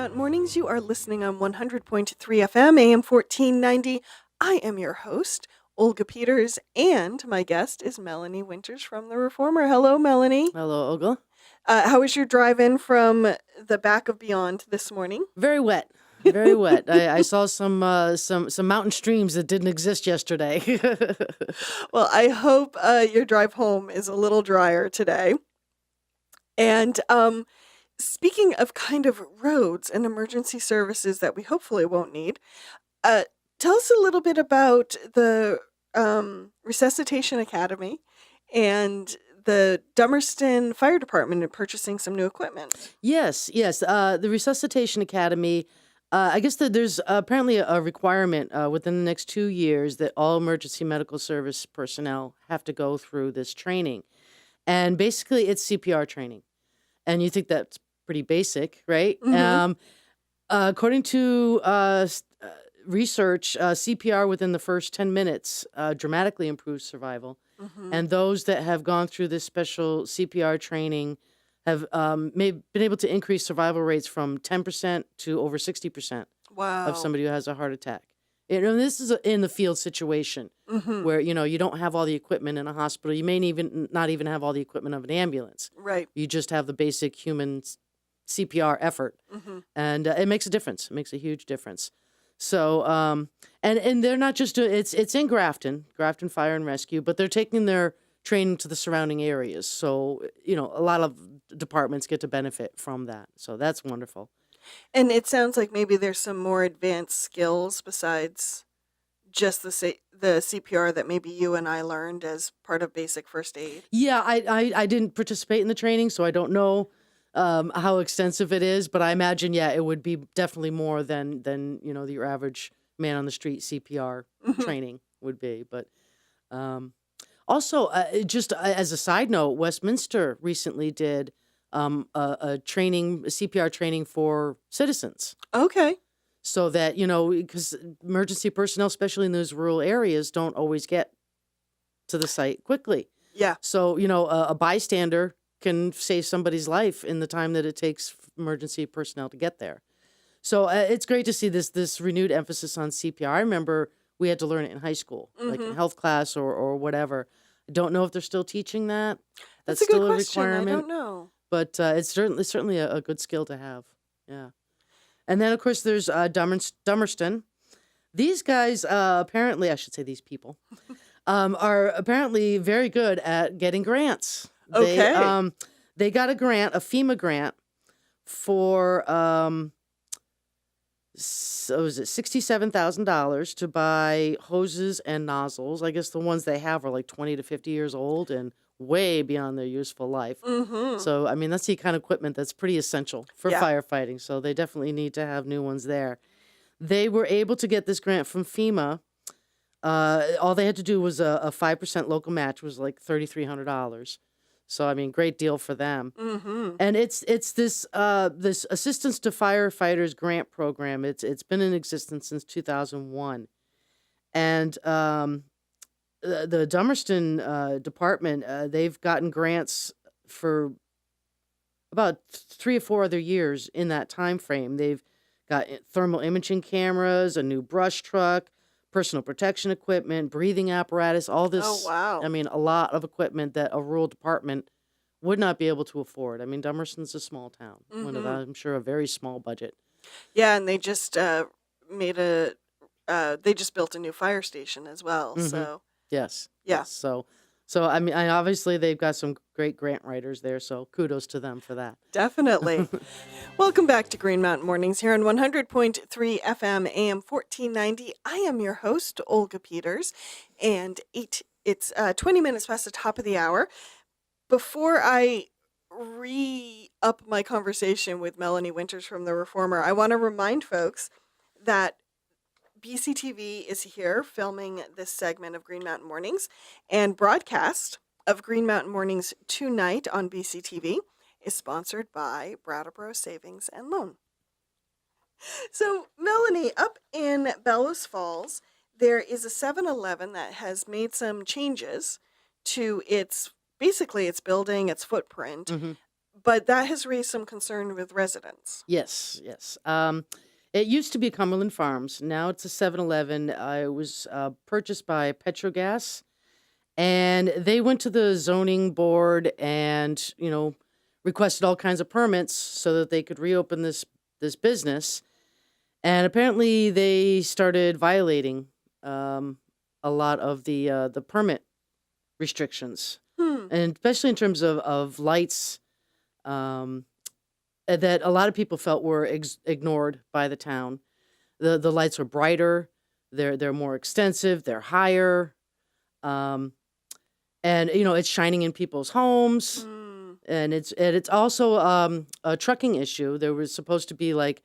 Mountain Mornings. You are listening on 100.3 FM, AM 1490. I am your host, Olga Peters, and my guest is Melanie Winters from the Reformer. Hello, Melanie. Hello, Olga. How was your drive in from the back of Beyond this morning? Very wet. Very wet. I saw some mountain streams that didn't exist yesterday. Well, I hope your drive home is a little drier today. And speaking of kind of roads and emergency services that we hopefully won't need, tell us a little bit about the Resuscitation Academy and the Dummerston Fire Department and purchasing some new equipment. Yes. The Resuscitation Academy, I guess that there's apparently a requirement within the next 2 years that all emergency medical service personnel have to go through this training. And basically, it's CPR training. And you think that's pretty basic, right? Mm-hmm. According to research, CPR within the first 10 minutes dramatically improves survival. Mm-hmm. And those that have gone through this special CPR training have been able to increase survival rates from 10% to over 60% Wow. of somebody who has a heart attack. And this is in the field situation Mm-hmm. where, you don't have all the equipment in a hospital. You may not even have all the equipment of an ambulance. Right. You just have the basic human CPR effort. Mm-hmm. And it makes a difference. It makes a huge difference. So, and they're not just doing, it's in Grafton Fire and Rescue, but they're taking their training to the surrounding areas. So, a lot of departments get to benefit from that. So that's wonderful. And it sounds like maybe there's some more advanced skills besides just the CPR that maybe you and I learned as part of basic first aid. Yeah, I didn't participate in the training, so I don't know how extensive it is, but I imagine, it would be definitely more than your average man on the street CPR training would be. But also, just as a side note, Westminster recently did a CPR training for citizens. Okay. So that, because emergency personnel, especially in those rural areas, don't always get to the site quickly. Yeah. So, a bystander can save somebody's life in the time that it takes emergency personnel to get there. So it's great to see this renewed emphasis on CPR. I remember we had to learn it in high school, like in health class or whatever. I don't know if they're still teaching that. That's a still good a question. requirement. I don't know. But it's certainly a good skill to have. Yeah. And then, of course, there's Dummerston. These guys, apparently, I should say these people, are apparently very good at getting grants. Okay. They got a FEMA grant for, so was it $67,000 to buy hoses and nozzles. I guess the ones they have are like 20 to 50 years old and way beyond their useful life. Mm-hmm. So, that's the kind of equipment that's pretty essential for firefighting. So they definitely need to have new ones there. They were able to get this grant from FEMA. All they had to do was a 5% local match, was like $3,300. So, great deal for them. Mm-hmm. And it's this Assistance to Firefighters grant program. It's been in existence since 2001. And the Dummerston department, they've gotten grants for about 3 or 4 other years in that time frame. They've got thermal imaging cameras, a new brush truck, personal protection equipment, breathing apparatus, all this. Oh, wow. A lot of equipment that a rural department would not be able to afford. Dummerston's a small town, one of, I'm sure, a very small budget. Yeah, and they just they just built a new fire station as well. Mhm. So Yes. yeah. Yes. So obviously they've got some great grant writers there, so kudos to them for that. Definitely. Welcome back to Green Mountain Mornings here on 100.3 FM AM 1490. I am your host, Olga Peters, and it's 20 minutes past the top of the hour. Before I re-up my conversation with Melanie Winters from the Reformer, I want to remind folks that BCTV is here filming this segment of Green Mountain Mornings, and broadcast of Green Mountain Mornings tonight on BCTV is sponsored by Brattleboro Savings and Loan. So, Melanie, up in Bellows Falls, there is a 7-Eleven that has made some changes to its building, its footprint. Mm-hmm. but that has raised some concern with residents. Yes, yes. It used to be Cumberland Farms. Now it's a 7-Eleven. It was purchased by Petrogas, and they went to the zoning board and, requested all kinds of permits so that they could reopen this business. And apparently they started violating a lot of the permit restrictions, and especially in terms of lights, that a lot of people felt were ignored by the town. The lights are brighter, they're more extensive, they're higher, and it's shining in people's homes, and it's also a trucking issue. There was supposed to be like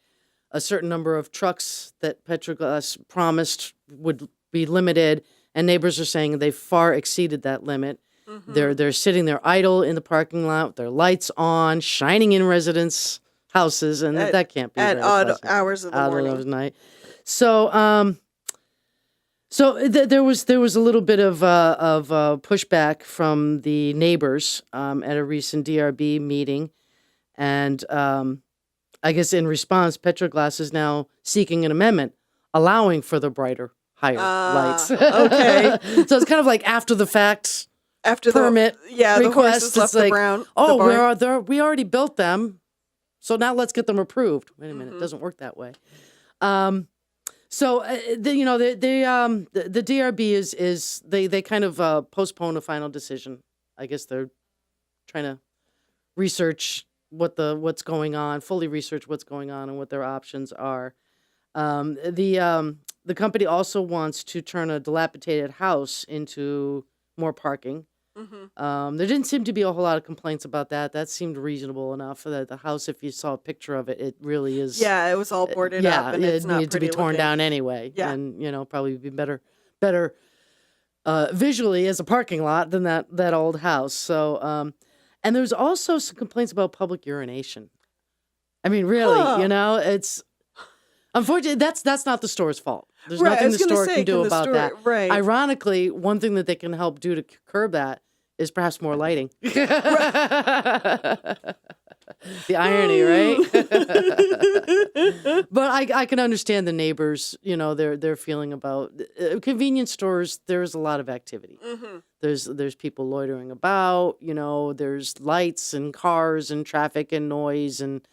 a certain number of trucks that Petroglas promised would be limited, and neighbors are saying they far exceeded that limit. They're sitting there idle in the parking lot with their lights on, shining in residents' houses, and that can't be at very odd pleasant. hours of the Odd morning. hours of the night. So, there was a little bit of pushback from the neighbors at a recent DRB meeting, and I guess in response, Petroglas is now seeking an amendment allowing for the brighter, higher lights. Okay. So it's kind of like after the fact After permit the horses request. left It's the like, barn. we already built them, so now let's get them approved. Wait a minute, it doesn't work that way. So the DRB is they kind of postpone a final decision. I guess they're trying to research what's going on, fully research what's going on and what their options are. The company also wants to turn a dilapidated house into more parking. There didn't seem to be a whole lot of complaints about that. That seemed reasonable enough. The house, if you saw a picture of it, it really is. Yeah, it was all boarded up, and it's it not needed to be pretty torn looking. down anyway. Yeah. And probably be better visually as a parking lot than that old house. So and there's also some complaints about public urination. I mean, really, Huh. it's unfortunately that's not the store's fault. There's Right, I nothing was the gonna store say, can do can the about store- that. right. Ironically, one thing that they can help do to curb that is perhaps more lighting. The irony, right? But I can understand the neighbors, their feeling about convenience stores. There's a lot of activity. There's people loitering about, there's lights and cars and traffic and noise and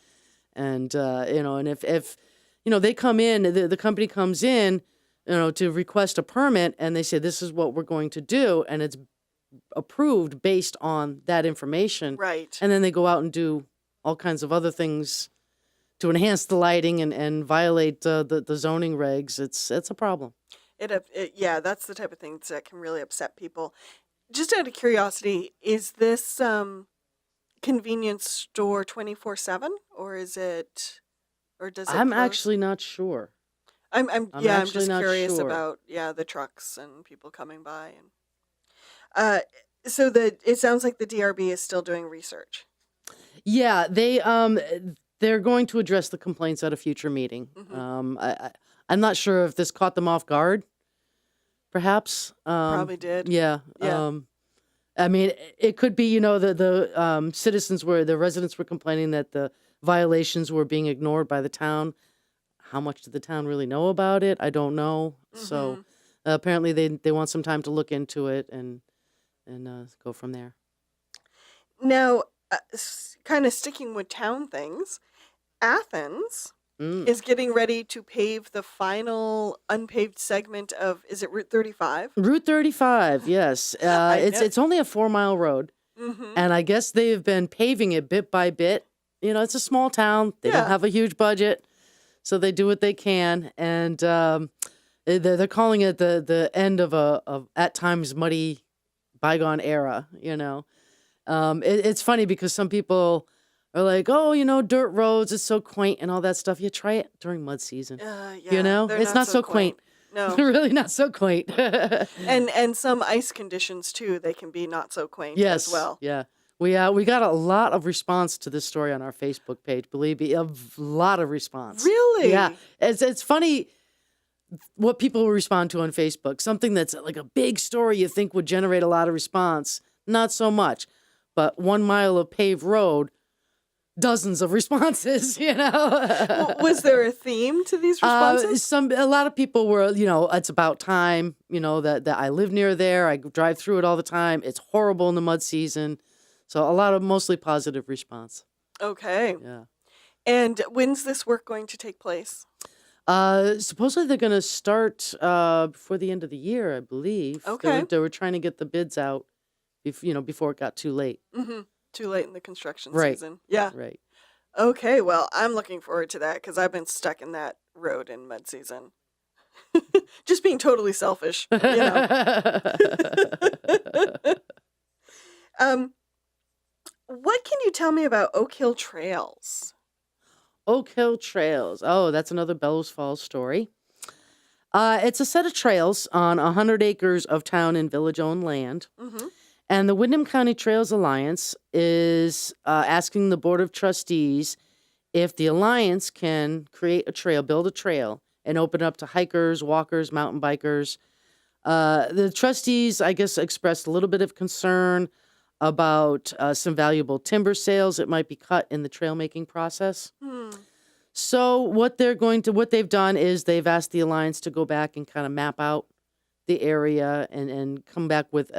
if they come in, the company comes in, to request a permit, and they say this is what we're going to do, and it's approved based on that information. Right. And then they go out and do all kinds of other things to enhance the lighting and violate the zoning regs. It's a problem. Yeah, that's the type of things that can really upset people. Just out of curiosity, is this convenience store 24/7, or is it, or does it I'm close? actually not sure. I'm I'm I'm actually just not curious sure. about the trucks and people coming by, and so it sounds like the DRB is still doing research. Yeah, they're going to address the complaints at a future meeting. I'm not sure if this caught them off guard. Perhaps. Probably did. Yeah. Yeah. I mean, it could be, the residents were complaining that the violations were being ignored by the town. How much did the town really know about it? I don't know. So apparently they want some time to look into it and go from there. Now, kind of sticking with town things, Athens is getting ready to pave the final unpaved segment of, is it Route 35? Route 35, yes. It's only a 4-mile road, and I guess they've been paving it bit by bit. It's a small town. They Yeah. don't have a huge budget, so they do what they can, and they're calling it the end of a at times muddy bygone era. It's funny because some people are like, oh, dirt roads, it's so quaint and all that stuff. You try it during mud season. Yeah, they're It's not so quaint. No. Really not so quaint. And some ice conditions too, they can be not so quaint Yes. as well. Yeah. We got a lot of response to this story on our Facebook page. Believe me, a lot of response. Really? Yeah. It's funny what people respond to on Facebook. Something that's like a big story you think would generate a lot of response. Not so much. But 1 mile of paved road, dozens of responses, Was there a theme to these responses? A lot of people were, it's about time, that I live near there. I drive through it all the time. It's horrible in the mud season. So a lot of mostly positive response. Okay. Yeah. And when's this work going to take place? Supposedly they're going to start before the end of the year, I believe. Okay. They were trying to get the bids out, before it got too late. Mm-hmm. Too late in the construction Right. season. Yeah. Right. Okay. Well, I'm looking forward to that because I've been stuck in that road in mud season. Just being totally selfish, What can you tell me about Oak Hill Trails? Oak Hill Trails. Oh, that's another Bellows Falls story. It's a set of trails on 100 acres of town and village-owned land. Mm-hmm. And the Windham County Trails Alliance is asking the Board of Trustees if the Alliance can build a trail, and open it up to hikers, walkers, mountain bikers. The trustees, I guess, expressed a little bit of concern about some valuable timber sales that might be cut in the trail making process. So what they've done is they've asked the Alliance to go back and kind of map out the area and come back with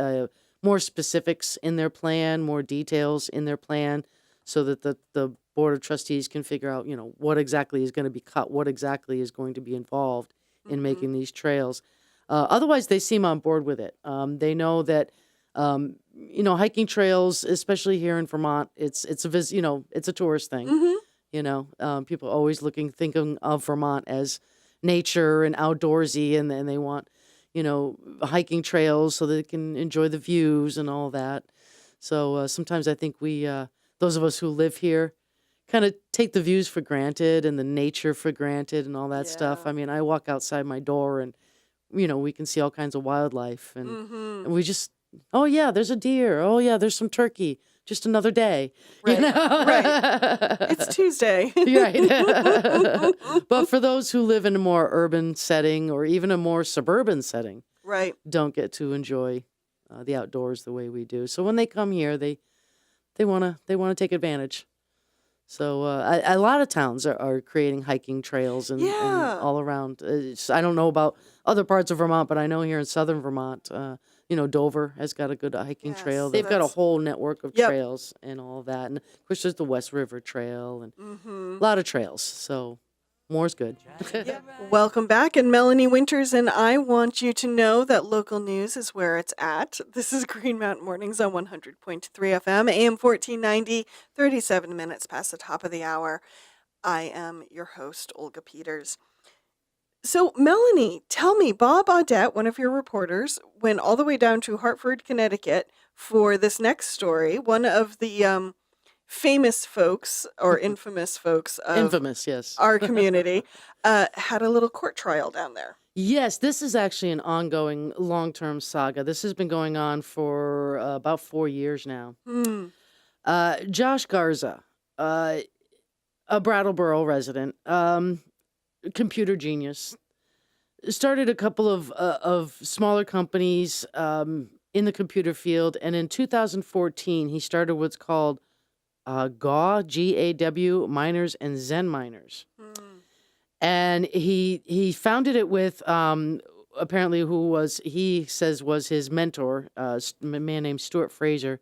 more specifics in their plan, more details in their plan, so that the Board of Trustees can figure out, what exactly is going to be cut, what exactly is going to be involved in making these trails. Otherwise, they seem on board with it. They know that, hiking trails, especially here in Vermont, it's a tourist thing. Mm-hmm. People always thinking of Vermont as nature and outdoorsy, and they want, hiking trails so they can enjoy the views and all that. So sometimes I think those of us who live here, kind of take the views for granted and the nature for granted and all that stuff. Yeah. I mean, I walk outside my door and, we can see all kinds of wildlife and, and we just, oh yeah, there's a deer. Oh yeah, there's some turkey. Just another day. Right. Right. It's Tuesday. Right. But for those who live in a more urban setting or even a more suburban setting, Right. don't get to enjoy the outdoors the way we do. So when they come here, they want to take advantage. So a lot of towns are creating hiking trails and all around. I don't know about other parts of Vermont, but I know here in southern Vermont, Dover has got a good hiking trail. They've got a whole network of trails and all that. And of course, there's the West River Trail and a lot of trails. So more's good. Welcome back. And Melanie Winters and I want you to know that local news is where it's at. This is Green Mountain Mornings on 100.3 FM, AM 1490, 37 minutes past the top of the hour. I am your host, Olga Peters. So, Melanie, tell me, Bob Audette, one of your reporters, went all the way down to Hartford, Connecticut for this next story. One of the famous folks or infamous folks of yes. our community had a little court trial down there. Yes, this is actually an ongoing long-term saga. This has been going on for about 4 years now. Josh Garza, a Brattleboro resident, computer genius, started a couple of smaller companies in the computer field, and in 2014 he started what's called GAW, G-A-W, Miners and Zen Miners. And he founded it with apparently he says was his mentor, a man named Stuart Fraser.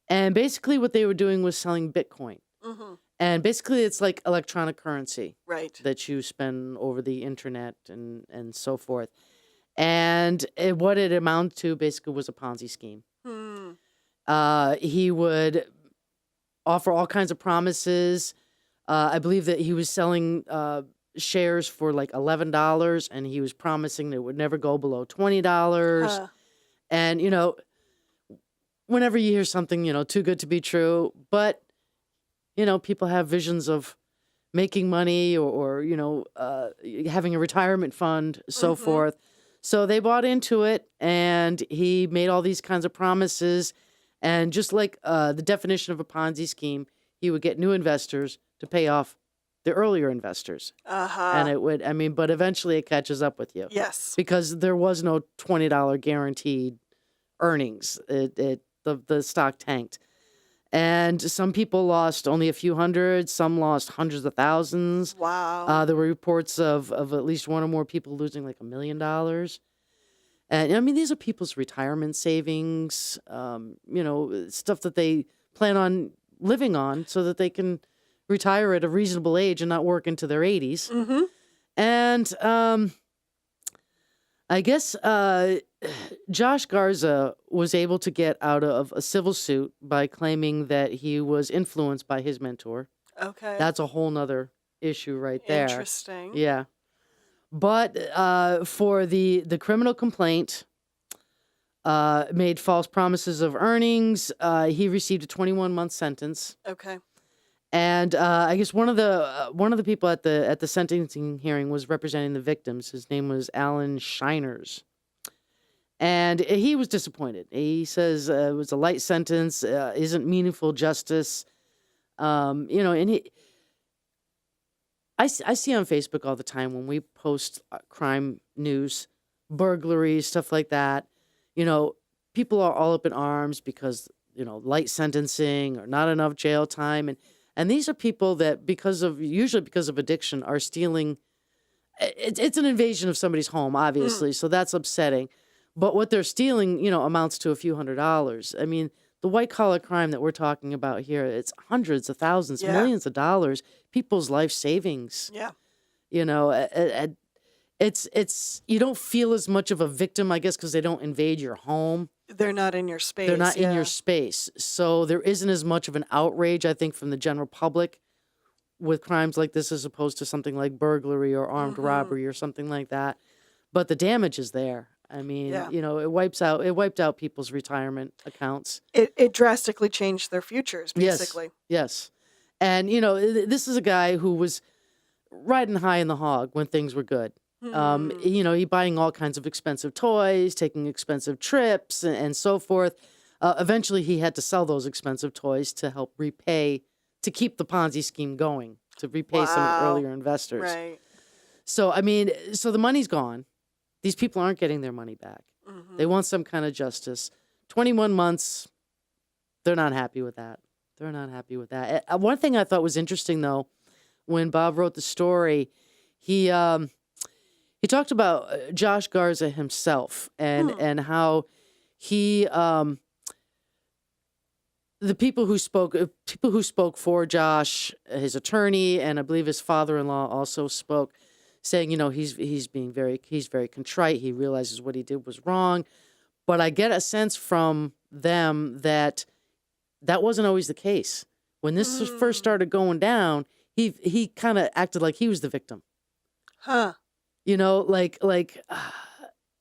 And basically what they were doing was selling Bitcoin. And basically it's like electronic currency. Right. That you spend over the internet and so forth. And what it amounted to basically was a Ponzi scheme. He would offer all kinds of promises. I believe that he was selling shares for like $11, and he was promising that it would never go below $20. And, whenever you hear something, too good to be true, but, people have visions of making money or having a retirement fund, so forth. So they bought into it, and he made all these kinds of promises. And just like the definition of a Ponzi scheme, he would get new investors to pay off the earlier investors. And it would, but eventually it catches up with you. Yes. Because there was no $20 guaranteed earnings. The stock tanked. And some people lost only a few hundred, some lost hundreds of thousands. Wow. There were reports of at least one or more people losing like $1 million. And I mean, these are people's retirement savings, stuff that they plan on living on so that they can retire at a reasonable age and not work into their 80s. Mm-hmm. And I guess Josh Garza was able to get out of a civil suit by claiming that he was influenced by his mentor. Okay. That's a whole nother issue right there. Interesting. Yeah. But for the criminal complaint, made false promises of earnings, he received a 21-month sentence. Okay. And I guess one of the people at the sentencing hearing was representing the victims. His name was Alan Shiners. And he was disappointed. He says it was a light sentence, isn't meaningful justice. And I see on Facebook all the time when we post crime news, burglaries, stuff like that. People are all up in arms because, light sentencing or not enough jail time. And these are people that usually because of addiction are stealing. It's an invasion of somebody's home, obviously. So that's upsetting. But what they're stealing, amounts to a few $100s. I mean, the white collar crime that we're talking about here, it's hundreds of thousands, millions of dollars, people's life savings. Yeah. It's you don't feel as much of a victim, I guess, because they don't invade your home. They're not in your space. They're not in your space. So there isn't as much of an outrage, I think, from the general public with crimes like this as opposed to something like burglary or armed robbery or something like that. But the damage is there. I mean, it wiped out people's retirement accounts. It drastically changed their futures, basically. Yes. And, this is a guy who was riding high in the hog when things were good. He buying all kinds of expensive toys, taking expensive trips and so forth. Eventually he had to sell those expensive toys to help to keep the Ponzi scheme going, to repay some earlier investors. Right. So, so the money's gone. These people aren't getting their money back. They want some kind of justice. 21 months, they're not happy with that. One thing I thought was interesting, though, when Bob wrote the story, he talked about Josh Garza himself and how he the people who spoke for Josh, his attorney, and I believe his father-in-law also spoke, saying, he's very contrite. He realizes what he did was wrong. But I get a sense from them that wasn't always the case. When this first started going down, he kind of acted like he was the victim. Huh.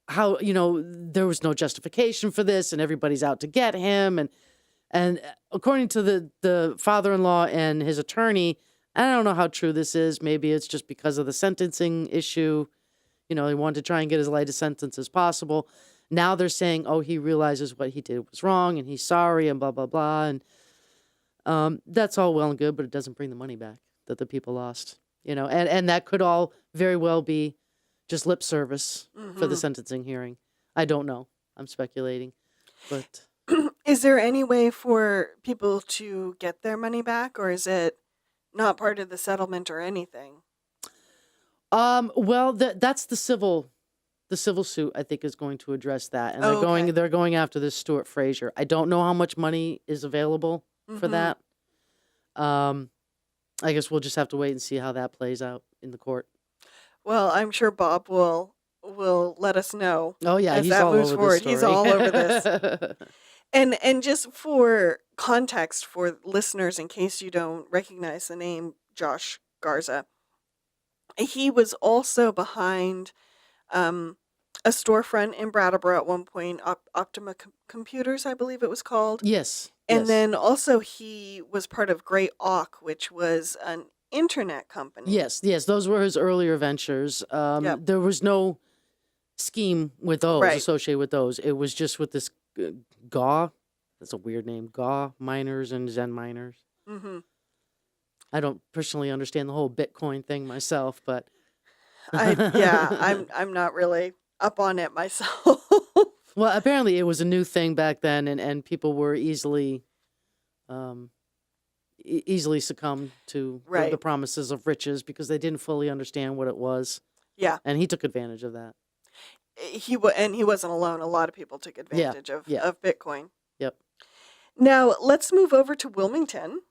How, there was no justification for this and everybody's out to get him. And according to the father-in-law and his attorney, I don't know how true this is. Maybe it's just because of the sentencing issue. They wanted to try and get as light a sentence as possible. Now they're saying, he realizes what he did was wrong and he's sorry and blah, blah, blah. And that's all well and good, but it doesn't bring the money back that the people lost. And that could all very well be just lip service for the sentencing hearing. I don't know. I'm speculating. But is there any way for people to get their money back, or is it not part of the settlement or anything? Well, that's the civil suit, I think, is going to address that. And they're going after this Stuart Frazier. I don't know how much money is available for that. I guess we'll just have to wait and see how that plays out in the court. Well, I'm sure Bob will let us know. Oh yeah, as he's that all moves over forward. this story. He's all over this. And just for context for listeners, in case you don't recognize the name Josh Garza, he was also behind a storefront in Brattleboro at one point, Optima Computers, I believe it was called. Yes. And then also he was part of Great Auk, which was an internet company. Yes, those were his earlier ventures. There was no scheme with those associated with those. It was just with this GAW. That's a weird name. GAW miners and Zen miners. I don't personally understand the whole Bitcoin thing myself, but I'm not really up on it myself. Well, apparently it was a new thing back then, and people were easily easily succumb to the Right. promises of riches because they didn't fully understand what it was, Yeah. and he took advantage of that. And he wasn't alone. A lot of people took Yeah, advantage yeah, of Bitcoin. yep. Now, let's move over to Wilmington.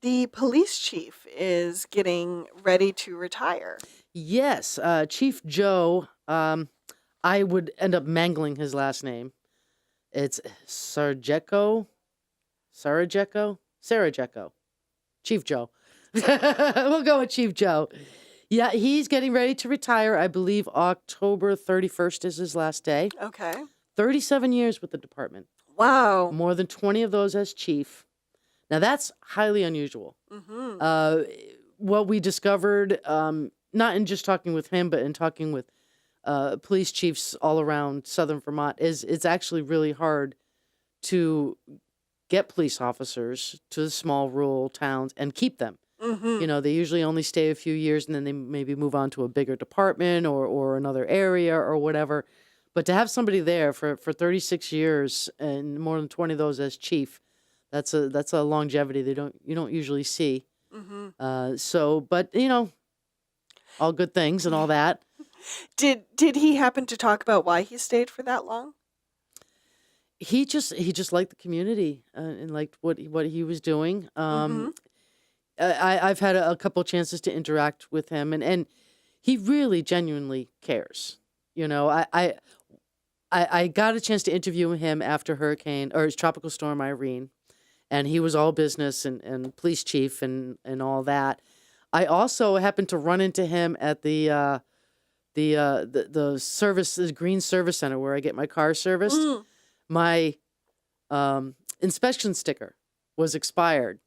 The police chief is getting ready to retire. Yes, Chief Joe. I would end up mangling his last name. It's Sarajevo. Chief Joe. We'll go with Chief Joe. Yeah, he's getting ready to retire. I believe October 31st is his last day. Okay. 37 years with the department. Wow. More than 20 of those as chief. Now, that's highly unusual. Mm-hmm. What we discovered, not in just talking with him, but in talking with police chiefs all around Southern Vermont, is it's actually really hard to get police officers to the small rural towns and keep them. Mm-hmm. You know, they usually only stay a few years and then they maybe move on to a bigger department or another area or whatever. But to have somebody there for 36 years and more than 20 of those as chief, that's a longevity you don't usually see. Mm-hmm. But you know, all good things and all that. Did he happen to talk about why he stayed for that long? He just liked the community and liked what he was doing. Mm-hmm. I've had a couple chances to interact with him, and he really genuinely cares. You know, I got a chance to interview him after Tropical Storm Irene, and he was all business and police chief and all that. I also happened to run into him at the Green Service Center where I get my car serviced. Mm. My inspection sticker was expired.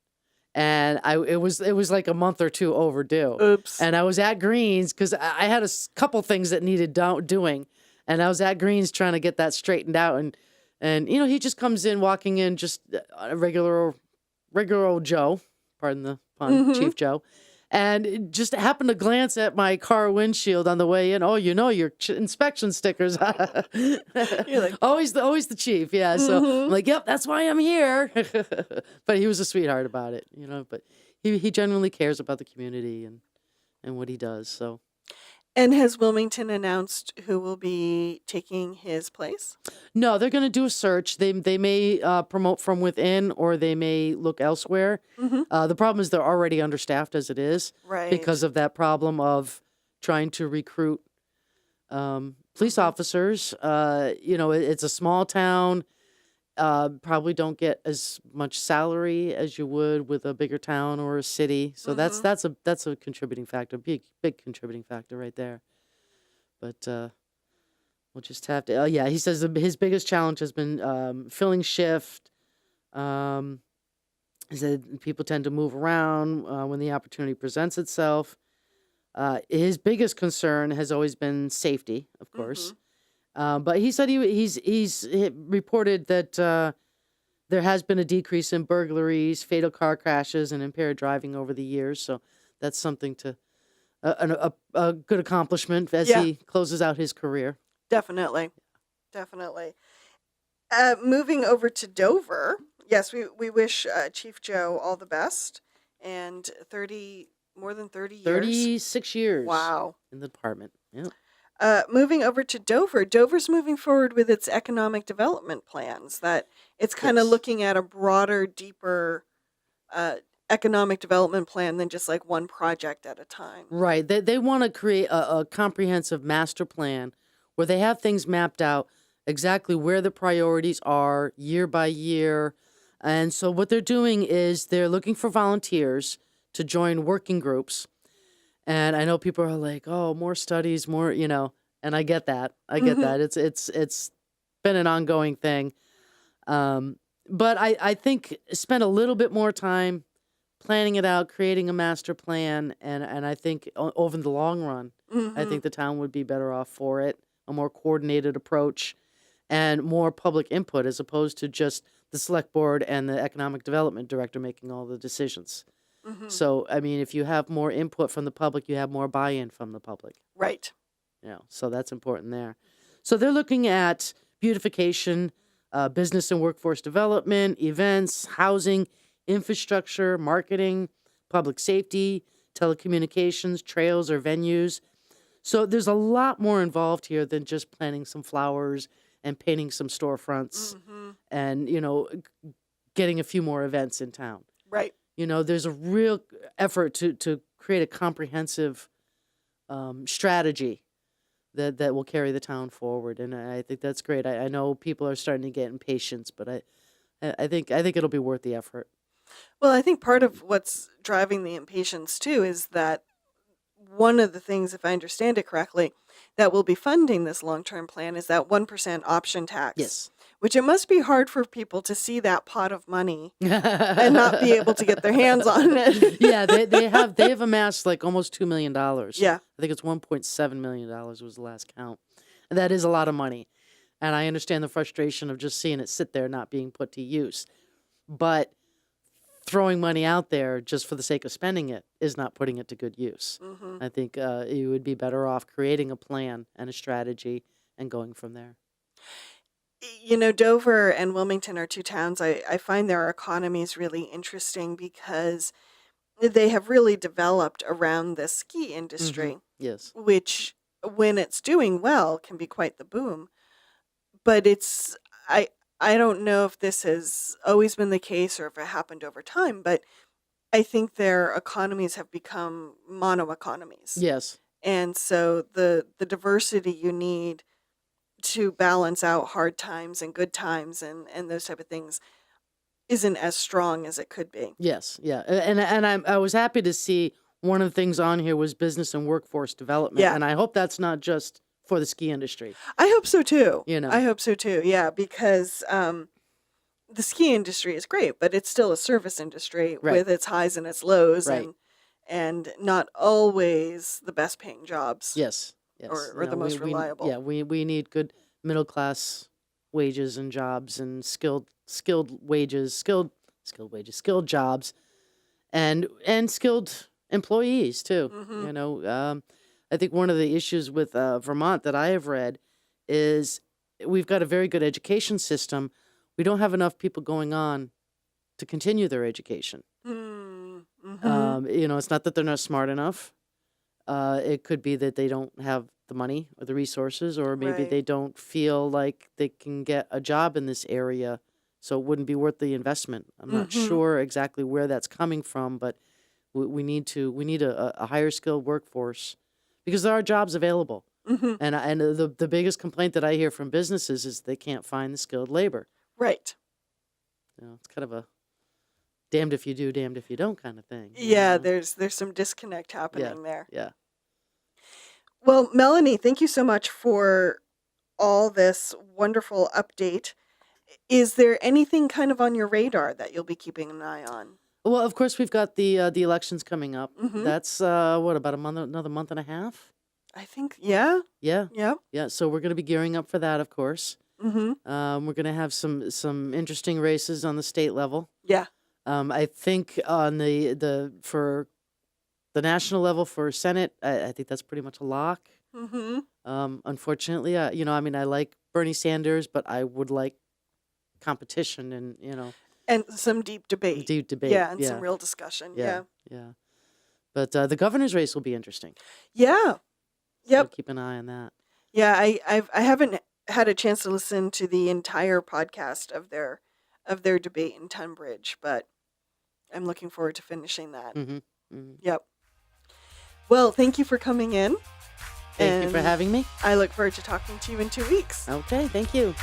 And it was like a month or two overdue. Oops. And I was at Greens because I had a couple things that needed doing. And I was at Greens trying to get that straightened out. And you know, he just comes in, walking in, just a regular old Joe, pardon the pun, Mm-hmm. Chief Joe. And it just happened to glance at my car windshield on the way in. Oh, you know, your inspection stickers. You're like, always the chief. Yeah. So Mhm. I'm like, yep, that's why I'm here. But he was a sweetheart about it, you know, but he genuinely cares about the community and what he does. So And has Wilmington announced who will be taking his place? no, they're going to do a search. They may promote from within or they may look elsewhere. Mm-hmm. The problem is they're already understaffed as it is. Right. Because of that problem of trying to recruit police officers. You know, it's a small town. Probably don't get as much salary as you would with a bigger town or a city. So Mhm. that's a contributing factor, big contributing factor right there. But we'll just have to. Yeah, he says his biggest challenge has been filling shift. He said people tend to move around when the opportunity presents itself. His biggest concern has always been safety, of course. But he said he's reported that there has been a decrease in burglaries, fatal car crashes, and impaired driving over the years. So that's something to a good accomplishment as Yeah. he closes out his career. Definitely. Definitely. Moving over to Dover. Yes, we wish Chief Joe all the best. And more than 30 years. 36 years. Wow. In the department. Yeah. Moving over to Dover. Dover's moving forward with its economic development plans. That it's kind of Yes. looking at a broader, deeper economic development plan than just like one project at a time. Right. They want to create a comprehensive master plan where they have things mapped out exactly where the priorities are year by year. And so what they're doing is they're looking for volunteers to join working groups. And I know people are like, oh, more studies, more, you know, and I get that. I get that. It's been an ongoing thing. But I think spend a little bit more time planning it out, creating a master plan. And I think over the long run, I think the town would be better off for it. A more coordinated approach and more public input as opposed to just the select board and the economic development director making all the decisions. So, I mean, if you have more input from the public, you have more buy-in from the public. Right. You know, so that's important there. So they're looking at beautification, business and workforce development, events, housing, infrastructure, marketing, public safety, telecommunications, trails or venues. So there's a lot more involved here than just planting some flowers and painting some storefronts and, getting a few more events in town. Right. There's a real effort to create a comprehensive strategy that will carry the town forward, and I think that's great. I know people are starting to get impatient, but I think it'll be worth the effort. Well, I think part of what's driving the impatience too is that one of the things, if I understand it correctly, that will be funding this long-term plan is that 1% option tax. Yes. Which it must be hard for people to see that pot of money and not be able to get their hands on it. Yeah, they have amassed like almost $2 million. Yeah. I think it's $1.7 million was the last count. And that is a lot of money. And I understand the frustration of just seeing it sit there not being put to use. But throwing money out there just for the sake of spending it is not putting it to good use. I think you would be better off creating a plan and a strategy and going from there. Dover and Wilmington are two towns. I find their economies really interesting because they have really developed around the ski industry, Yes. which when it's doing well can be quite the boom. But I don't know if this has always been the case or if it happened over time, but I think their economies have become mono economies. Yes. And so the diversity you need to balance out hard times and good times and those type of things isn't as strong as it could be. Yes. Yeah. And I was happy to see one of the things on here was business and workforce development. Yeah. And I hope that's not just for the ski industry. I hope so too. You know. I hope so too. Yeah, because the ski industry is great, but it's still a service industry Right. with its highs and its lows, Right. and not always the best paying jobs. Yes. Yes. Or the most reliable. We need good middle class wages and jobs and skilled jobs and skilled employees too. I think one of the issues with Vermont that I have read is we've got a very good education system. We don't have enough people going on to continue their education. It's not that they're not smart enough. It could be that they don't have the money or the resources, or maybe Right. they don't feel like they can get a job in this area, so it wouldn't be worth the investment. I'm not sure exactly where that's coming from, but we need a higher skilled workforce because there are jobs available. And the biggest complaint that I hear from businesses is they can't find the skilled labor. Right. It's kind of a damned if you do, damned if you don't kind of thing. Yeah, there's some disconnect happening there. Yeah. Well, Melanie, thank you so much for all this wonderful update. Is there anything kind of on your radar that you'll be keeping an eye on? Well, of course, we've got the elections coming up. Mhm. That's about another month and a half. I think, yeah. Yeah, Yep. yeah. So we're going to be gearing up for that, of course. Mm-hmm. We're going to have some interesting races on the state level. Yeah. I think on for the national level for Senate, I think that's pretty much a lock. Mm-hmm. Unfortunately, I like Bernie Sanders, but I would like competition and And some deep debate. deep debate. Yeah, and some real discussion. Yeah. yeah. But the governor's race will be interesting. Yeah. So Yep. keep an eye on that. Yeah, I haven't had a chance to listen to the entire podcast of their debate in Tunbridge, but I'm looking forward to finishing that. Yep. Well, thank you for coming in. Thank you for and having me. I look forward to talking to you in 2 weeks. Okay, thank you.